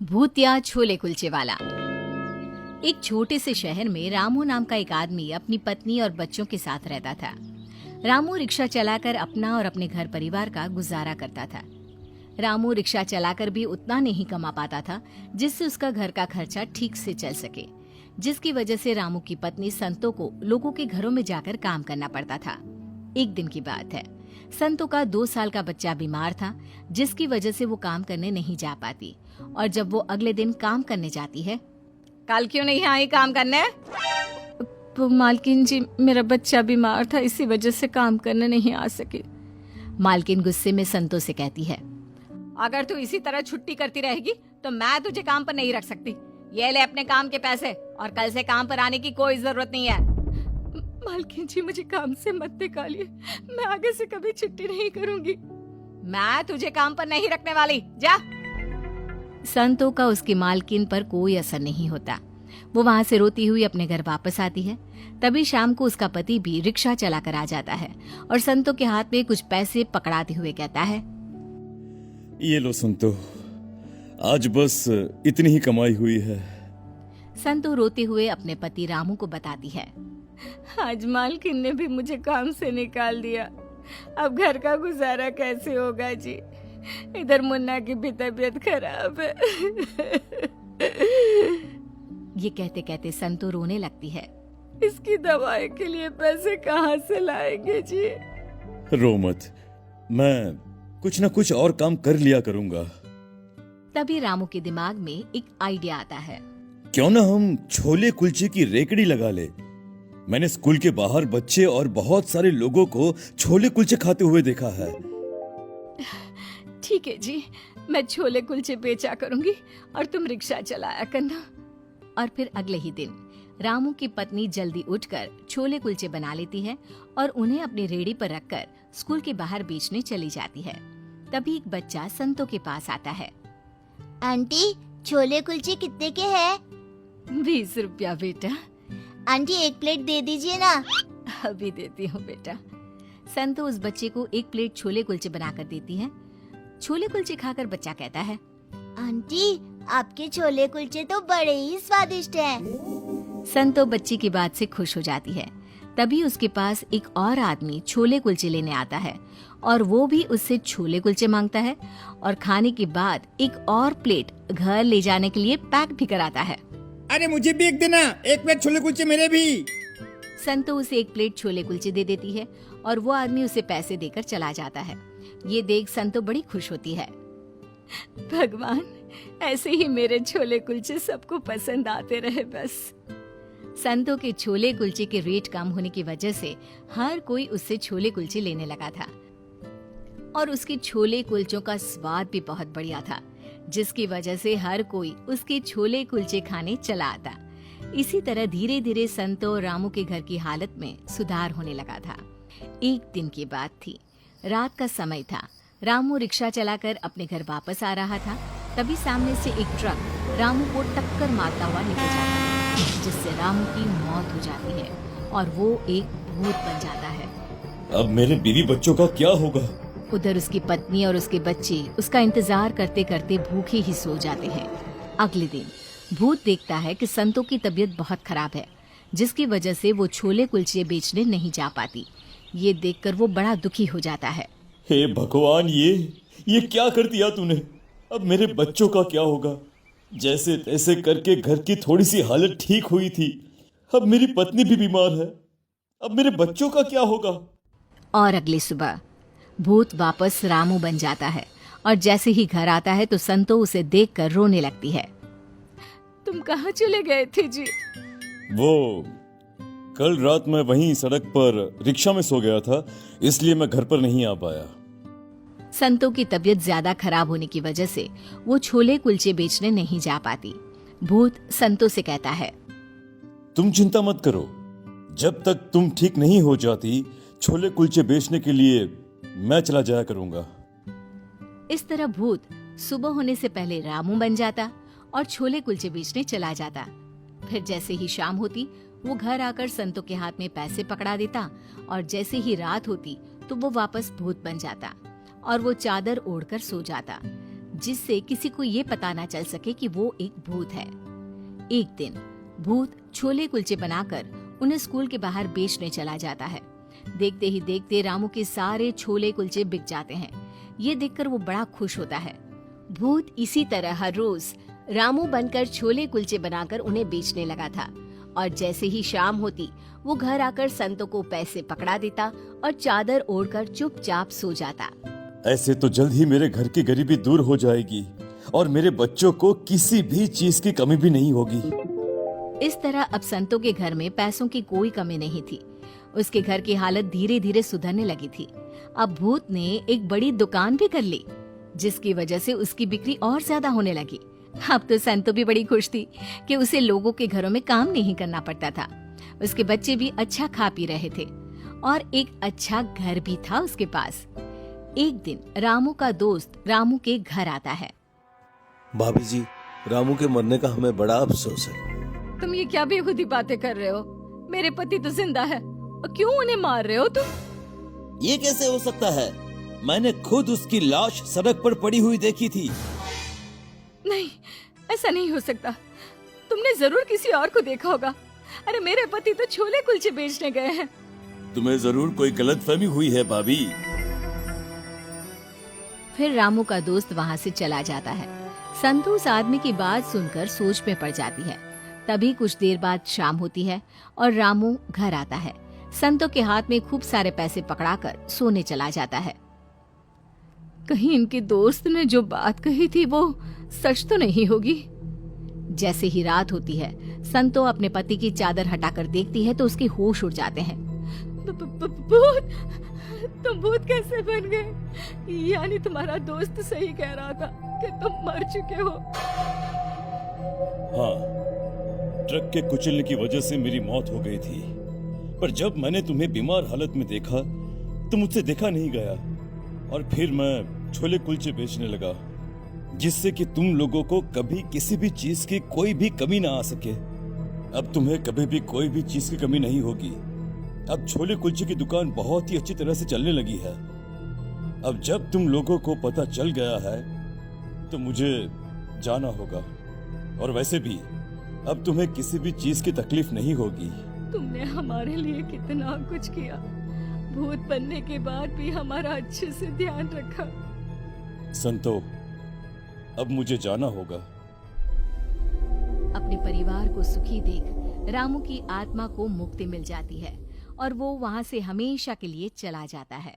भूतिया छोले कुलचे वाला। एक छोटे से शहर में रामू नाम का एक आदमी अपनी पत्नी और बच्चों के साथ रहता था। रामू रिक्शा चलाकर अपना और अपने घर परिवार का गुजारा करता था। रामू रिक्शा चलाकर भी उतना नहीं कमा पाता था जिससे उसका घर का खर्चा ठीक से चल सके, जिसकी वजह से रामू की पत्नी संतो को लोगों के घरों में जाकर काम करना पड़ता था। एक दिन की बात है, संतो का 2 साल का बच्चा बीमार था, जिसकी वजह से वो काम करने नहीं जा पाती। और जब वो अगले दिन काम करने जाती है, कल क्यों नहीं आई काम करने? तो मालकिन जी, मेरा बच्चा बीमार था, इसी वजह से काम करने नहीं आ सकी। मालकिन गुस्से में संतो से कहती है, अगर तू इसी तरह छुट्टी करती रहेगी तो मैं तुझे काम पर नहीं रख सकती। ये ले अपने काम के पैसे और कल से काम पर आने की कोई जरूरत नहीं है। मालकिन जी, मुझे काम से मत निकालिए, मैं आगे से कभी छुट्टी नहीं करूंगी। मैं तुझे काम पर नहीं रखने वाली, जा। संतो का उसकी मालकिन पर कोई असर नहीं होता। वो वहाँ से रोती हुई अपने घर वापस आती है। तभी शाम को उसका पति भी रिक्शा चलाकर आ जाता है और संतो के हाथ में कुछ पैसे पकड़ाते हुए कहता है, ये लो संतो, आज बस इतनी ही कमाई हुई है। संतो रोते हुए अपने पति रामू को बताती है, आज मालकिन ने भी मुझे काम से निकाल दिया, अब घर का गुजारा कैसे होगा जी। इधर मुन्ना की भी तबीयत खराब है। ये कहते कहते संतो रोने लगती है। इसकी दवाई के लिए पैसे कहाँ से लाएंगे जी? रो मत, मैं कुछ न कुछ और काम कर लिया करूंगा। तभी रामू के दिमाग में एक आइडिया आता है। क्यों ना हम छोले कुलचे की रेकड़ी लगा ले। मैंने स्कूल के बाहर बच्चे और बहुत सारे लोगों को छोले कुलचे खाते हुए देखा है। ठीक है जी, मैं छोले कुलचे बेचा करूंगी और तुम रिक्शा चलाया करना। और फिर अगले ही दिन रामू की पत्नी जल्दी उठकर छोले कुलचे बना लेती है और उन्हें अपनी रेहड़ी पर रखकर स्कूल के बाहर बेचने चली जाती है। तभी एक बच्चा संतो के पास आता है। आंटी, छोले कुलचे कितने के हैं? 20 रुपया बेटा। आंटी, एक प्लेट दे दीजिए ना। अभी देती हूँ बेटा। संतो उस बच्चे को एक प्लेट छोले कुलचे बनाकर देती है। छोले कुलचे खाकर बच्चा कहता है, आंटी, आपके छोले कुलचे तो बड़े ही स्वादिष्ट हैं। संतो बच्ची की बात से खुश हो जाती है। तभी उसके पास एक और आदमी छोले कुलचे लेने आता है और वो भी उससे छोले कुलचे मांगता है और खाने के बाद एक और प्लेट घर ले जाने के लिए पैक भी कराता है। अरे मुझे भी एक देना, एक प्लेट छोले कुलचे मेरे भी। संतो उसे एक प्लेट छोले कुलचे दे देती है और वो आदमी उसे पैसे देकर चला जाता है। ये देख संतो बड़ी खुश होती है। भगवान, ऐसे ही मेरे छोले कुलचे सबको पसंद आते रहे बस। संतो के छोले कुलचे के रेट कम होने की वजह से हर कोई उससे छोले कुलचे लेने लगा था और उसके छोले कुलचों का स्वाद भी बहुत बढ़िया था, जिसकी वजह से हर कोई उसके छोले कुलचे खाने चला आता। इसी तरह धीरे धीरे संतो और रामू के घर की हालत में सुधार होने लगा था। एक दिन की बात थी, रात का समय था। रामू रिक्शा चलाकर अपने घर वापस आ रहा था। तभी सामने से एक ट्रक रामू को टक्कर मारता हुआ निकल जाता है, जिससे रामू की मौत हो जाती है और वो एक भूत बन जाता है। अब मेरे बीवी बच्चों का क्या होगा? उधर उसकी पत्नी और उसके बच्चे उसका इंतजार करते करते भूखे ही सो जाते हैं। अगले दिन भूत देखता है कि संतो की तबीयत बहुत खराब है, जिसकी वजह से वो छोले कुलचे बेचने नहीं जा पाती। ये देखकर वो बड़ा दुखी हो जाता है। हे भगवान, ये क्या कर दिया तूने? अब मेरे बच्चों का क्या होगा? जैसे तैसे करके घर की थोड़ी सी हालत ठीक हुई थी, अब मेरी पत्नी भी बीमार है। अब मेरे बच्चों का क्या होगा? और अगली सुबह भूत वापस रामू बन जाता है और जैसे ही घर आता है तो संतो उसे देखकर रोने लगती है। तुम कहाँ चले गए थे जी? वो कल रात मैं वहीं सड़क पर रिक्शा में सो गया था, इसलिए मैं घर पर नहीं आ पाया। संतो की तबीयत ज्यादा खराब होने की वजह से वो छोले कुलचे बेचने नहीं जा पाती। भूत संतो से कहता है, तुम चिंता मत करो, जब तक तुम ठीक नहीं हो जाती छोले कुलचे बेचने के लिए मैं चला जाया करूंगा। इस तरह भूत सुबह होने से पहले रामू बन जाता और छोले कुलचे बेचने चला जाता। फिर जैसे ही शाम होती वो घर आकर संतो के हाथ में पैसे पकड़ा देता और जैसे ही रात होती तो वो वापस भूत बन जाता और वो चादर ओढ़कर सो जाता। जिससे किसी को ये पता ना चल सके कि वो एक भूत है। एक दिन भूत छोले कुलचे बनाकर उन्हें स्कूल के बाहर बेचने चला जाता है। देखते ही देखते रामू के सारे छोले कुलचे बिक जाते हैं। ये देखकर वो बड़ा खुश होता है। भूत इसी तरह हर रोज रामू बनकर छोले कुलचे बनाकर उन्हें बेचने लगा था और जैसे ही शाम होती वो घर आकर संतों को पैसे पकड़ा देता और चादर ओढ़कर चुपचाप सो जाता। ऐसे तो जल्द ही मेरे घर की गरीबी दूर हो जाएगी और मेरे बच्चों को किसी भी चीज की कमी भी नहीं होगी। इस तरह अब संतों के घर में पैसों की कोई कमी नहीं थी। उसके घर की हालत धीरे धीरे सुधरने लगी थी। अब भूत ने एक बड़ी दुकान भी कर ली, जिसकी वजह से उसकी बिक्री और ज्यादा होने लगी। अब तो संतो भी बड़ी खुश थी कि उसे लोगों के घरों में काम नहीं करना पड़ता था। उसके बच्चे भी अच्छा खा पी रहे थे और एक अच्छा घर भी था उसके पास। एक दिन रामू का दोस्त रामू के घर आता है। भाभी जी, रामू के मरने का हमें बड़ा अफसोस है। तुम ये क्या बेखुदी बातें कर रहे हो? मेरे पति तो जिंदा है और क्यों उन्हें मार रहे हो तुम? ये कैसे हो सकता है? मैंने खुद उसकी लाश सड़क पर पड़ी हुई देखी थी। नहीं, ऐसा नहीं हो सकता। तुमने जरूर किसी और को देखा होगा। अरे मेरे पति तो छोले कुलचे बेचने गए हैं। तुम्हें जरूर कोई गलतफहमी हुई है भाभी। फिर रामू का दोस्त वहाँ से चला जाता है। संतू उस आदमी की बात सुनकर सोच में पड़ जाती है। तभी कुछ देर बाद शाम होती है और रामू घर आता है। संतों के हाथ में खूब सारे पैसे पकड़ाकर सोने चला जाता है। कहीं इनके दोस्त ने जो बात कही थी वो सच तो नहीं होगी? जैसे ही रात होती है, संतो अपने पति की चादर हटाकर देखती है तो उसके होश उड़ जाते हैं। भूत! तुम भूत कैसे बन गए? यानी तुम्हारा दोस्त सही कह रहा था कि तुम मर चुके हो। हाँ, ट्रक के कुचलने की वजह से मेरी मौत हो गई थी, पर जब मैंने तुम्हें बीमार हालत में देखा तो मुझसे देखा नहीं गया और फिर मैं छोले कुलचे बेचने लगा, जिससे कि तुम लोगों को कभी किसी भी चीज की कोई भी कमी ना आ सके। अब तुम्हें कभी भी कोई भी चीज की कमी नहीं होगी। अब छोले कुलचे की दुकान बहुत ही अच्छी तरह से चलने लगी है। अब जब तुम लोगों को पता चल गया है तो मुझे जाना होगा, और वैसे भी अब तुम्हें किसी भी चीज की तकलीफ नहीं होगी। तुमने हमारे लिए कितना कुछ किया। भूत बनने के बाद भी हमारा अच्छे से ध्यान रखा। संतो, अब मुझे जाना होगा। अपने परिवार को सुखी देख रामू की आत्मा को मुक्ति मिल जाती है और वो वहाँ से हमेशा के लिए चला जाता है।